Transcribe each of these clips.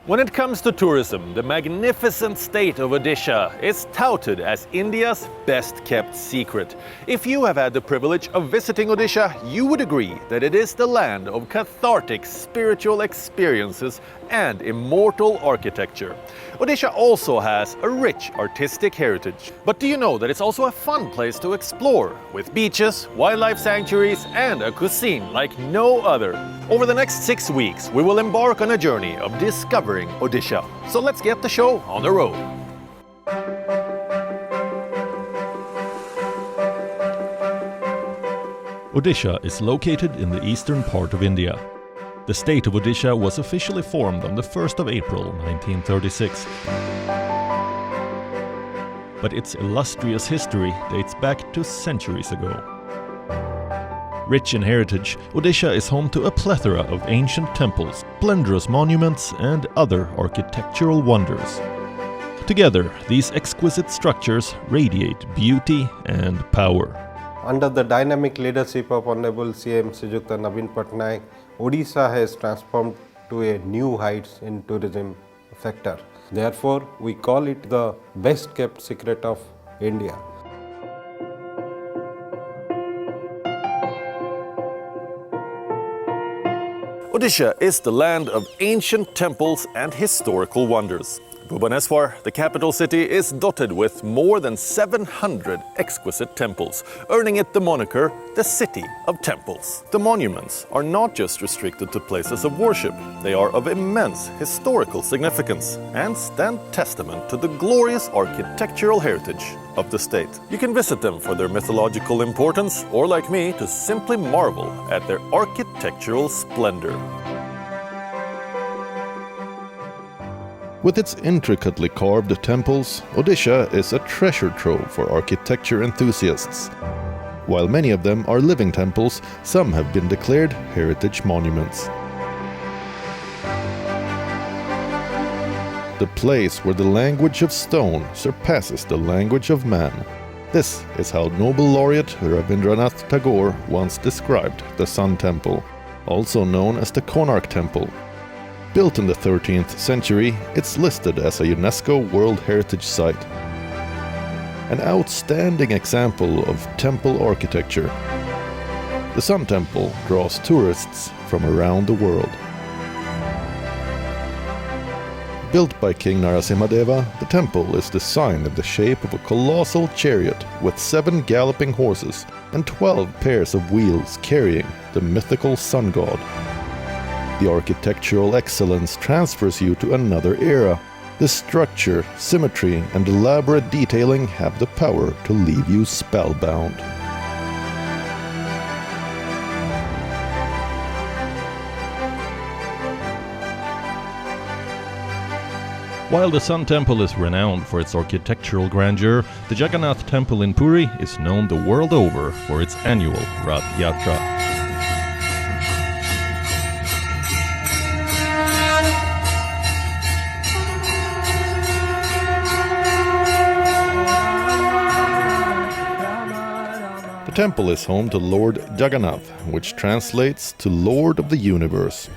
When it comes to tourism, the magnificent state of Odisha is touted as India's best-kept secret. If you have had the privilege of visiting Odisha, you would agree that it is the land of cathartic spiritual experiences and immortal architecture. Odisha also has a rich artistic heritage. But do you know that it's also a fun place to explore, with beaches, wildlife sanctuaries, and a cuisine like no other? Over the next 6 weeks, we will embark on a journey of discovering Odisha. So let's get the show on the road. Odisha is located in the eastern part of India. The state of Odisha was officially formed on the 1st of April 1936. But its illustrious history dates back to centuries ago. Rich in heritage, Odisha is home to a plethora of ancient temples, splendorous monuments, and other architectural wonders. Together, these exquisite structures radiate beauty and power. Under the dynamic leadership of Honorable CM Srijukta Naveen Patnaik, Odisha has transformed to a new heights in tourism sector. Therefore, we call it the best kept secret of India. Odisha is the land of ancient temples and historical wonders. Bhubaneswar, the capital city, is dotted with more than 700 exquisite temples, earning it the moniker the City of Temples. The monuments are not just restricted to places of worship, they are of immense historical significance and stand testament to the glorious architectural heritage of the state. You can visit them for their mythological importance, or like me, to simply marvel at their architectural splendor. With its intricately carved temples, Odisha is a treasure trove for architecture enthusiasts. While many of them are living temples, some have been declared heritage monuments. The place where the language of stone surpasses the language of man. This is how Nobel laureate Rabindranath Tagore once described the Sun Temple, also known as the Konark Temple. Built in the 13th century, it's listed as a UNESCO World Heritage Site. An outstanding example of temple architecture. The Sun Temple draws tourists from around the world. Built by King Narasimhadeva, the temple is designed in the shape of a colossal chariot with 7 galloping horses and 12 pairs of wheels carrying the mythical sun god. The architectural excellence transfers you to another era. The structure, symmetry, and elaborate detailing have the power to leave you spellbound. While the Sun Temple is renowned for its architectural grandeur, the Jagannath Temple in Puri is known the world over for its annual Rath Yatra. The temple is home to Lord Jagannath, which translates to Lord of the Universe.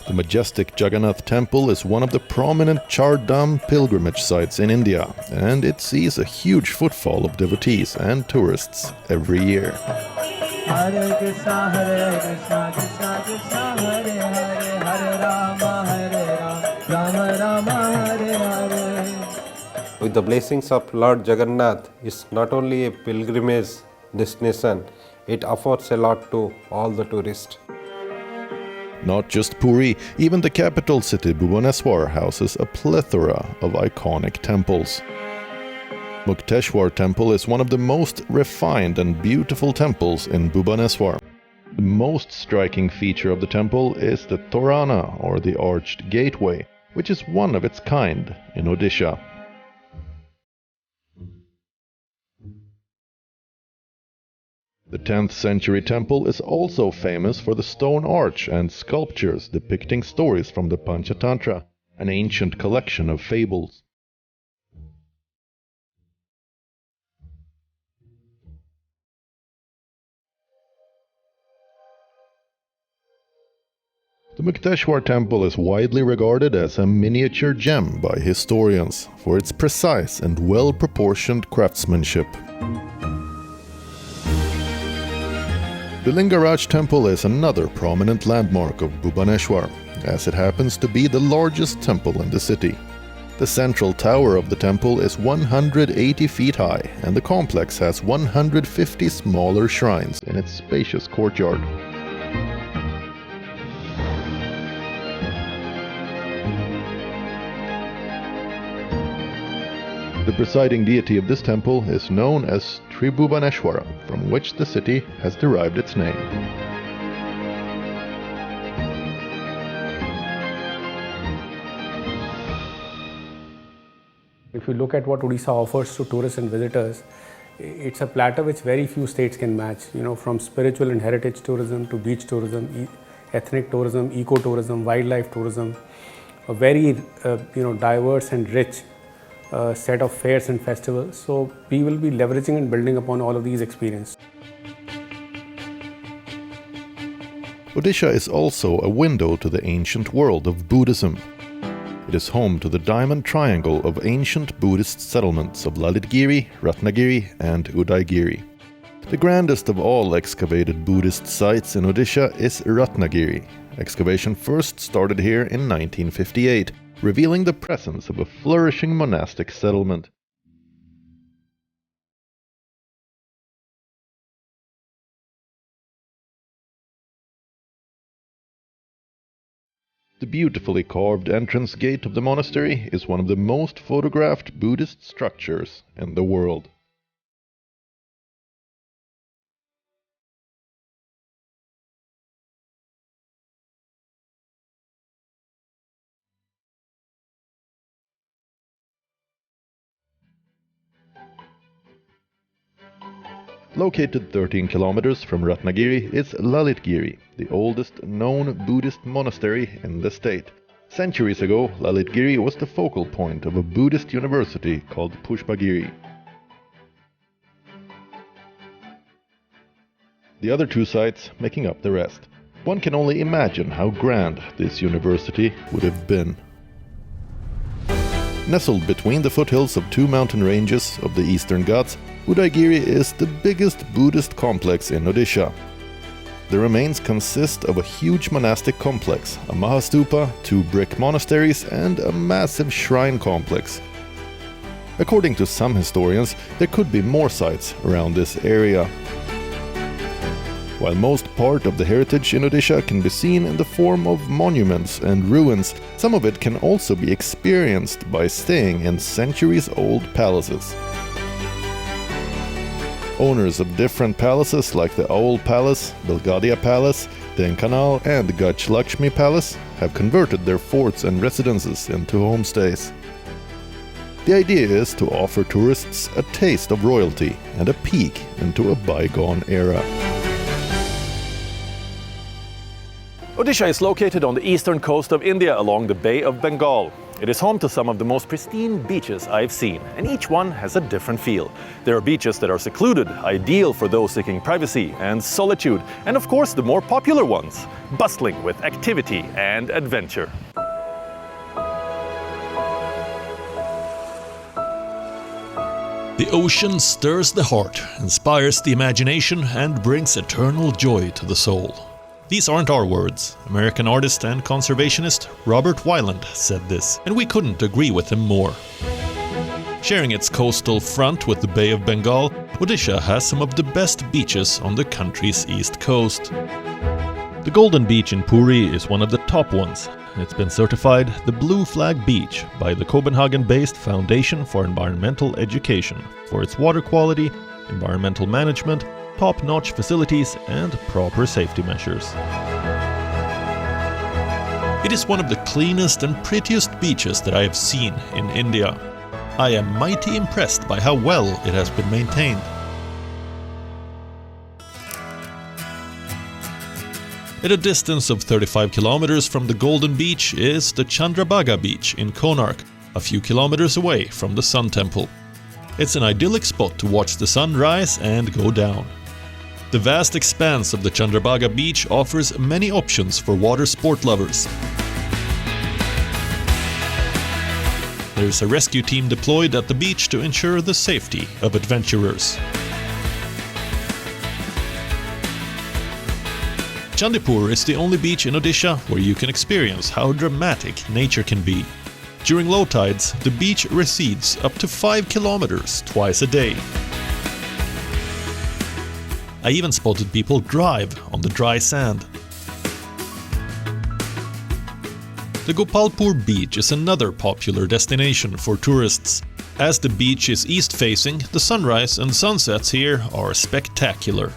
The majestic Jagannath Temple is one of the prominent Char Dham pilgrimage sites in India, and it sees a huge footfall of devotees and tourists every year. With the blessings of Lord Jagannath, it's not only a pilgrimage destination, it affords a lot to all the tourists. Not just Puri, even the capital city Bhubaneswar houses a plethora of iconic temples. Magteshwar Temple is one of the most refined and beautiful temples in Bhubaneswar. The most striking feature of the temple is the Torana, or the arched gateway, which is one of its kind in Odisha. The 10th century temple is also famous for the stone arch and sculptures depicting stories from the Panchatantra, an ancient collection of fables. The Magteshwar Temple is widely regarded as a miniature gem by historians for its precise and well-proportioned craftsmanship. The Lingaraj Temple is another prominent landmark of Bhubaneswar, as it happens to be the largest temple in the city. The central tower of the temple is 180 feet high, and the complex has 150 smaller shrines in its spacious courtyard. The presiding deity of this temple is known as Bhubaneswar, from which the city has derived its name. If you look at what Odisha offers to tourists and visitors, it's a platter which very few states can match. From spiritual and heritage tourism to beach tourism, ethnic tourism, ecotourism, wildlife tourism, a very diverse and rich set of fairs and festivals. So we will be leveraging and building upon all of these experiences. Odisha is also a window to the ancient world of Buddhism. It is home to the diamond triangle of ancient Buddhist settlements of Lalitgiri, Ratnagiri and Udaigiri. The grandest of all excavated Buddhist sites in Odisha is Ratnagiri. Excavation first started here in 1958, revealing the presence of a flourishing monastic settlement. The beautifully carved entrance gate of the monastery is one of the most photographed Buddhist structures in the world. Located 13 kilometers from Ratnagiri is Lalitgiri, the oldest known Buddhist monastery in the state. Centuries ago, Lalitgiri was the focal point of a Buddhist university called Pushpagiri. The other two sites making up the rest. One can only imagine how grand this university would have been. Nestled between the foothills of two mountain ranges of the Eastern Ghats, Udaigiri is the biggest Buddhist complex in Odisha. The remains consist of a huge monastic complex, a Mahastupa, two brick monasteries, and a massive shrine complex. According to some historians, there could be more sites around this area. While most part of the heritage in Odisha can be seen in the form of monuments and ruins, some of it can also be experienced by staying in centuries-old palaces. Owners of different palaces like the Owl Palace, Belgadia Palace, Denkanal and Gach Lakshmi Palace have converted their forts and residences into homestays. The idea is to offer tourists a taste of royalty and a peek into a bygone era. Odisha is located on the eastern coast of India along the Bay of Bengal. It is home to some of the most pristine beaches I've seen, and each one has a different feel. There are beaches that are secluded, ideal for those seeking privacy and solitude, and of course the more popular ones, bustling with activity and adventure. The ocean stirs the heart, inspires the imagination, and brings eternal joy to the soul. These aren't our words. American artist and conservationist Robert Weiland said this, and we couldn't agree with him more. Sharing its coastal front with the Bay of Bengal, Odisha has some of the best beaches on the country's east coast. The Golden Beach in Puri is one of the top ones. It's been certified the Blue Flag Beach by the Copenhagen-based Foundation for Environmental Education for its water quality, environmental management, top-notch facilities and proper safety measures. It is one of the cleanest and prettiest beaches that I have seen in India. I am mighty impressed by how well it has been maintained. At a distance of 35 kilometers from the Golden Beach is the Chandra Baga beach in Konark, a few kilometers away from the Sun Temple. It's an idyllic spot to watch the sun rise and go down. The vast expanse of the Baga beach offers many options for water sport lovers. There's a rescue team deployed at the beach to ensure the safety of adventurers. Chandipur is the only beach in Odisha where you can experience how dramatic nature can be. During low tides, the beach recedes up to 5 kilometers twice a day. I even spotted people drive on the dry sand. The Gopalpur Beach is another popular destination for tourists. As the beach is east-facing, the sunrise and sunsets here are spectacular.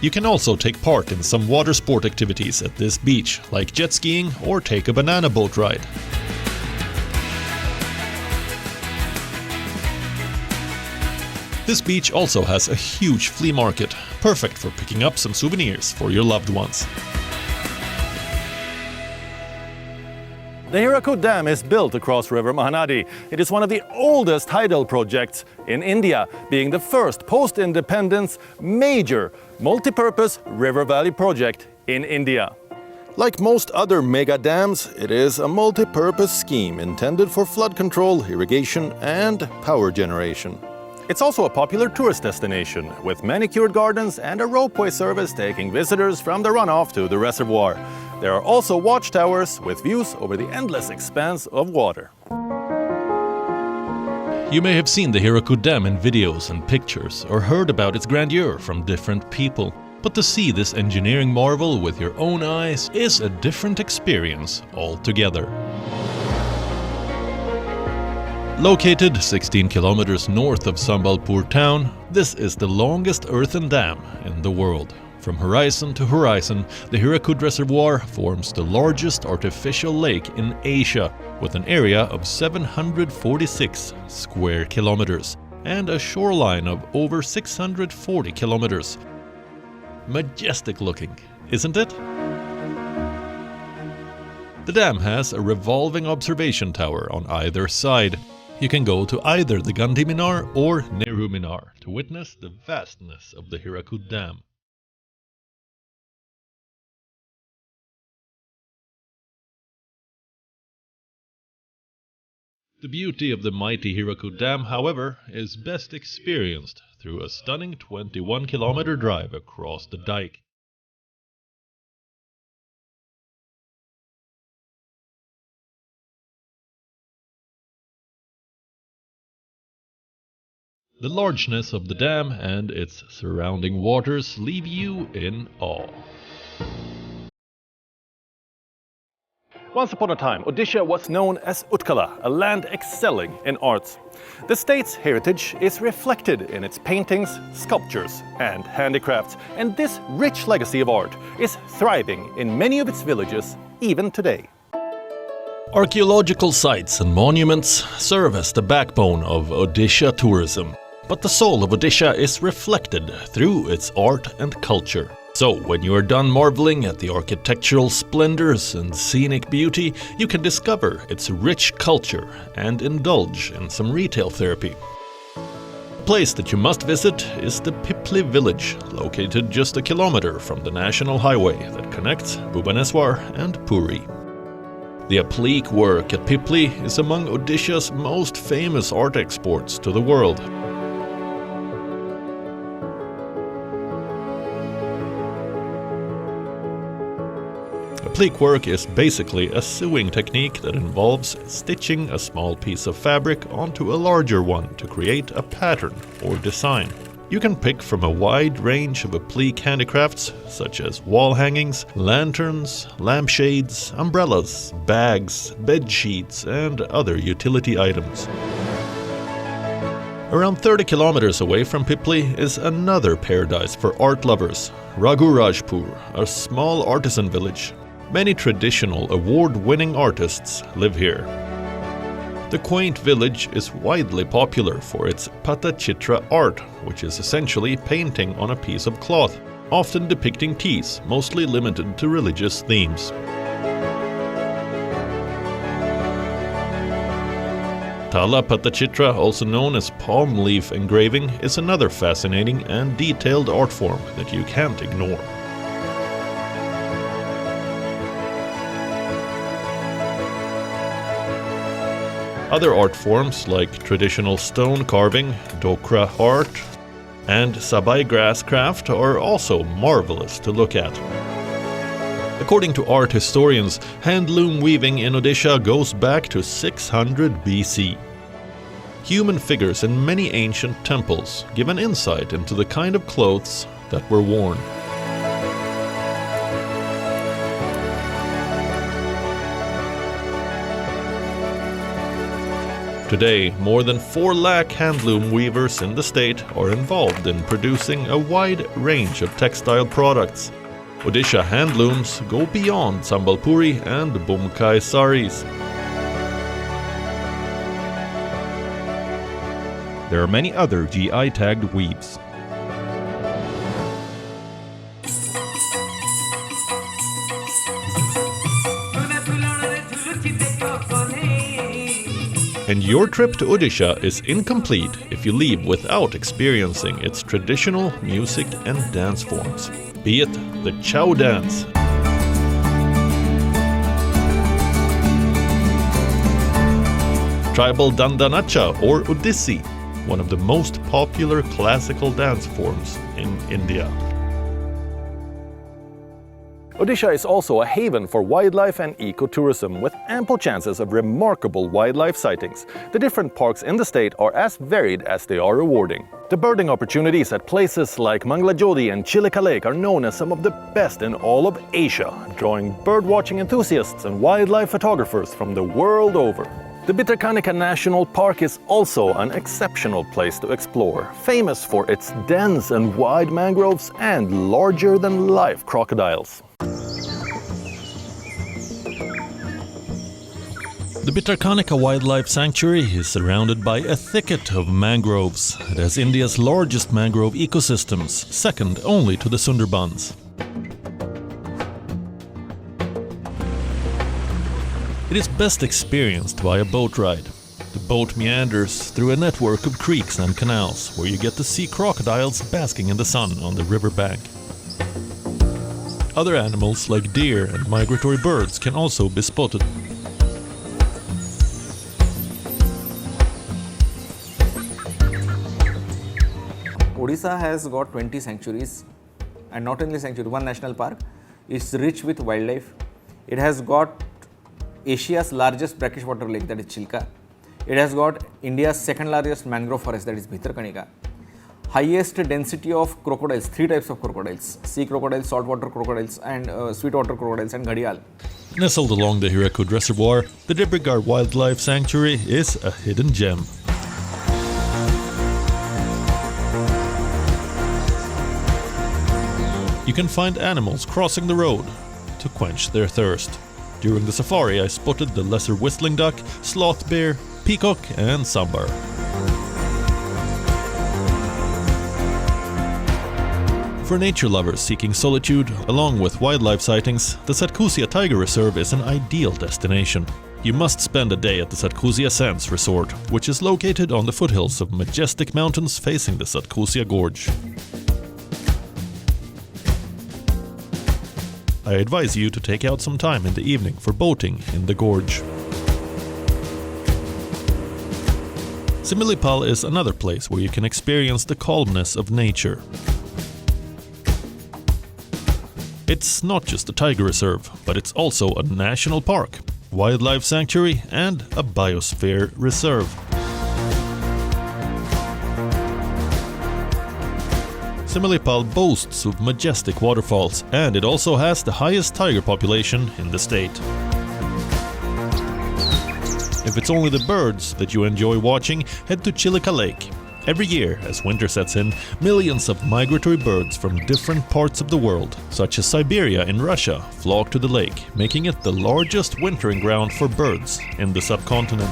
You can also take part in some water sport activities at this beach, like jet skiing or take a banana boat ride. This beach also has a huge flea market, perfect for picking up some souvenirs for your loved ones. The Hiraku Dam is built across River Mahanadi. It is one of the oldest tidal projects in India, being the first post-independence major multi-purpose river valley project in India. Like most other mega dams, it is a multi-purpose scheme intended for flood control, irrigation and power generation. It's also a popular tourist destination, with manicured gardens and a ropeway service taking visitors from the runoff to the reservoir. There are also watchtowers with views over the endless expanse of water. You may have seen the Hiraku Dam in videos and pictures, or heard about its grandeur from different people. But to see this engineering marvel with your own eyes is a different experience altogether. Located 16 kilometers north of Sambalpur town, this is the longest earthen dam in the world. From horizon to horizon, the Hirakud Reservoir forms the largest artificial lake in Asia, with an area of 746 square kilometers and a shoreline of over 640 kilometers. Majestic looking, isn't it? The dam has a revolving observation tower on either side. You can go to either the Gandhi Minar or Nehru Minar to witness the vastness of the Hirakud Dam. The beauty of the mighty Hirakud Dam, however, is best experienced through a stunning 21-kilometer drive across the dike. The largeness of the dam and its surrounding waters leave you in awe. Once upon a time, Odisha was known as Utkala, a land excelling in arts. The state's heritage is reflected in its paintings, sculptures and handicrafts, and this rich legacy of art is thriving in many of its villages even today. Archaeological sites and monuments serve as the backbone of Odisha tourism, but the soul of Odisha is reflected through its art and culture. So, when you are done marveling at the architectural splendors and scenic beauty, you can discover its rich culture and indulge in some retail therapy. A place that you must visit is the Pipli village, located just a kilometer from the national highway that connects Bhubaneswar and Puri. The applique work at Pipli is among Odisha's most famous art exports to the world. Applique work is basically a sewing technique that involves stitching a small piece of fabric onto a larger one to create a pattern or design. You can pick from a wide range of applique handicrafts such as wall hangings, lanterns, lampshades, umbrellas, bags, bed sheets, and other utility items. Around 30 kilometers away from Pipli is another paradise for art lovers, Raghu Rajpur, a small artisan village. Many traditional award-winning artists live here. The quaint village is widely popular for its Patachitra art, which is essentially painting on a piece of cloth, often depicting teas, mostly limited to religious themes. Tala Patachitra, also known as palm leaf engraving, is another fascinating and detailed art form that you can't ignore. Other art forms like traditional stone carving, dokra art, and sabai grass craft are also marvelous to look at. According to art historians, handloom weaving in Odisha goes back to 600 BC. Human figures in many ancient temples give an insight into the kind of clothes that were worn. Today, more than 4 lakh handloom weavers in the state are involved in producing a wide range of textile products. Odisha handlooms go beyond Sambalpuri and Bumkai saris. There are many other GI-tagged weaves. And your trip to Odisha is incomplete if you leave without experiencing its traditional music and dance forms, be it the Chow dance, tribal Dandanacha or Odissi, one of the most popular classical dance forms in India. Odisha is also a haven for wildlife and ecotourism, with ample chances of remarkable wildlife sightings. The different parks in the state are as varied as they are rewarding. The birding opportunities at places like Mangalajodi and Chilika Lake are known as some of the best in all of Asia, drawing birdwatching enthusiasts and wildlife photographers from the world over. The Bhitarkanika National Park is also an exceptional place to explore, famous for its dense and wide mangroves and larger-than-life crocodiles. The Bhitarkanika Wildlife Sanctuary is surrounded by a thicket of mangroves. It has India's largest mangrove ecosystems, second only to the Sundarbans. It is best experienced by a boat ride. The boat meanders through a network of creeks and canals, where you get to see crocodiles basking in the sun on the riverbank. Other animals like deer and migratory birds can also be spotted. Odisha has got 20 sanctuaries, and not only sanctuary, one national park. It's rich with wildlife. It has got Asia's largest brackish water lake, that is Chilka. It has got India's second largest mangrove forest, that is Bhitarkanika. Highest density of crocodiles, 3 types of crocodiles: sea crocodiles, saltwater crocodiles, and sweetwater crocodiles, and ghadial. Nestled along the Hiraku Reservoir, the Debrigar Wildlife Sanctuary is a hidden gem. You can find animals crossing the road to quench their thirst. During the safari, I spotted the lesser whistling duck, sloth bear, peacock, and sambar. For nature lovers seeking solitude, along with wildlife sightings, the Sarcusia Tiger Reserve is an ideal destination. You must spend a day at the Sarcouzia Sands Resort, which is located on the foothills of majestic mountains facing the Sarcouzia Gorge. I advise you to take out some time in the evening for boating in the gorge. Similipal is another place where you can experience the calmness of nature. It's not just a tiger reserve, but it's also a national park, wildlife sanctuary, and a biosphere reserve. Similipal boasts of majestic waterfalls, and it also has the highest tiger population in the state. If it's only the birds that you enjoy watching, head to Chilika Lake. Every year, as winter sets in, millions of migratory birds from different parts of the world, such as Siberia in Russia, flock to the lake, making it the largest wintering ground for birds in the subcontinent.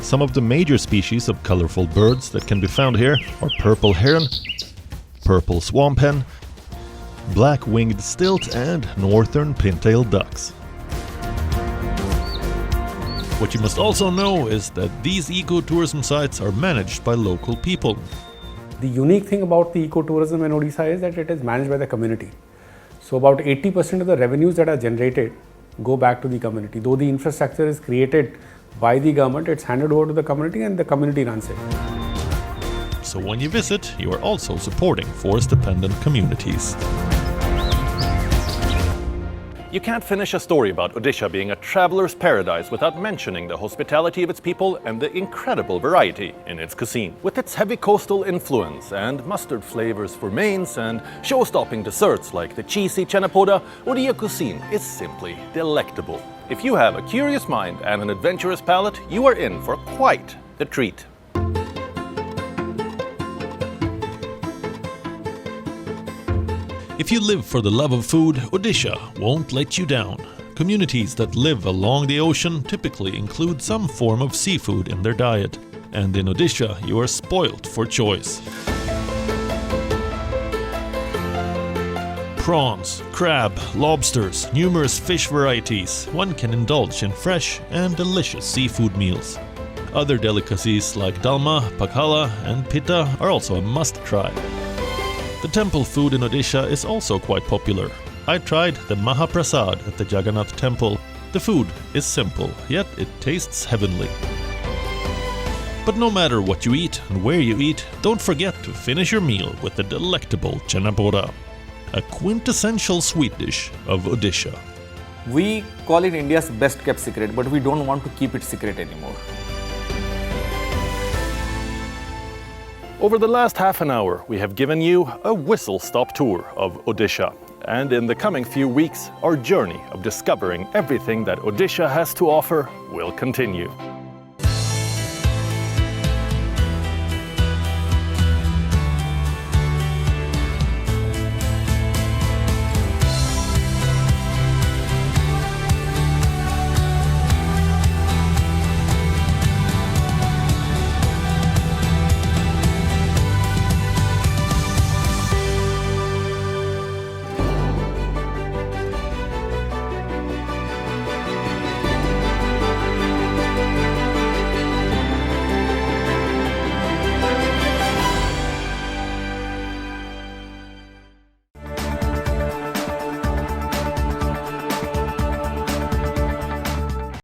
Some of the major species of colorful birds that can be found here are purple heron, purple swamp hen, black-winged stilt, and northern pintail ducks. What you must also know is that these ecotourism sites are managed by local people. The unique thing about the ecotourism in Odisha is that it is managed by the community. So about 80% of the revenues that are generated go back to the community. Though the infrastructure is created by the government, it's handed over to the community and the community runs it. So when you visit, you are also supporting forest-dependent communities. You can't finish a story about Odisha being a traveler's paradise without mentioning the hospitality of its people and the incredible variety in its cuisine. With its heavy coastal influence and mustard flavors for mains and show-stopping desserts like the cheesy Chanapoda, Odia cuisine is simply delectable. If you have a curious mind and an adventurous palate, you are in for quite the treat. If you live for the love of food, Odisha won't let you down. Communities that live along the ocean typically include some form of seafood in their diet, and in Odisha you are spoilt for choice. Prawns, crab, lobsters, numerous fish varieties, one can indulge in fresh and delicious seafood meals. Other delicacies like dalma, pakhala and pitta are also a must-try. The temple food in Odisha is also quite popular. I tried the Mahaprasad at the Jagannath Temple. The food is simple, yet it tastes heavenly. But no matter what you eat and where you eat, don't forget to finish your meal with the delectable Chanapoda, a quintessential sweet dish of Odisha. We call it India's best kept secret, but we don't want to keep it secret anymore. Over the last half an hour, we have given you a whistle-stop tour of Odisha. And in the coming few weeks, our journey of discovering everything that Odisha has to offer will continue.